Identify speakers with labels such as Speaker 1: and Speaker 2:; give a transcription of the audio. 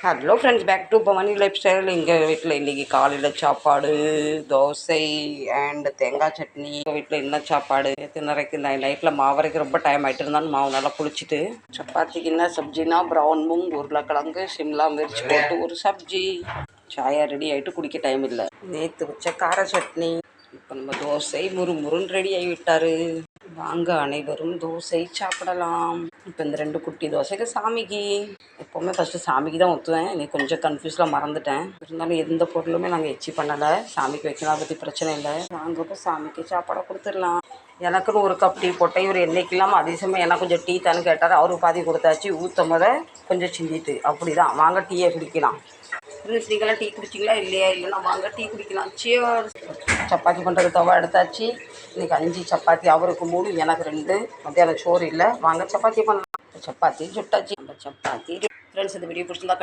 Speaker 1: Hello friends, back to Bhavani lifestyle. எங்கள் வீட்டில் இன்றைக்கி காலையில் சாப்பாடு தோசை அண்ட் தேங்காய் சட்னி. எங்கள் வீட்டில் என்ன சாப்பாடு திணறைக்கு நைட்டில் மாவரைக்கு ரொம்ப டைம் ஆகிட்டு இருந்தாலும் மாவு நல்லா புளிச்சிட்டு. சப்பாத்திக்கு என்ன சப்ஜினா ப்ரௌன் மூங், உருளைக்கிழங்கு, சிம்லா மிர்ச் போட்டு ஒரு சப்ஜி. சாயா ரெடி ஆகிட்டு குடிக்க டைம் இல்லை. நேற்று வச்ச கார சட்னி. இப்போ நம்ம தோசை முறுமுறுன்னு ரெடி ஆகிவிட்டாரு. வாங்க அனைவரும் தோசை சாப்பிடலாம். இப்போ இந்த 2 குட்டி தோசைக்கு சாமிக்கு. எப்போவுமே ஃபஸ்ட்டு சாமிக்கு தான் ஊற்றுவேன். இன்னைக்கு கொஞ்சம் கன்ஃபியூஸில் மறந்துட்டேன். இருந்தாலும் எந்த பொருளுமே நாங்கள் எச்சி பண்ணலை. சாமிக்கு வைக்கலாம், அதை பற்றி பிரச்சனை இல்லை. நாங்கள் இப்போ சாமிக்கு சாப்பாடை கொடுத்துடலாம். எனக்குன்னு ஒரு கப் டீ போட்டேன். இவர் என்னைக்கு இல்லாமல் அதிசயமாக எனக்கு கொஞ்சம் டீ தானு கேட்டார். அவருக்கு பாதி கொடுத்தாச்சு. ஊற்றும் போத கொஞ்சம் சிந்திட்டு அப்படி தான். வாங்க டீயை குடிக்கலாம். நீங்களாம் டீ குடிச்சிங்களா? இல்லையா? இல்லைன்னா வாங்க டீ குடிக்கலாம். சியர்ஸ். சப்பாத்தி பண்ணுறது தவா எடுத்தாச்சு. இன்றைக்கி 5 சப்பாத்தி, அவருக்கு 3, எனக்கு 2. மத்தியானம் சோறு இல்லை. வாங்க சப்பாத்தி பண்ணலாம். சப்பாத்தி சுட்டாச்சு. நம்ம சப்பாத்தி ஃப்ரெண்ட்ஸ், இந்த வீடியோ பிடிச்சிருந்தா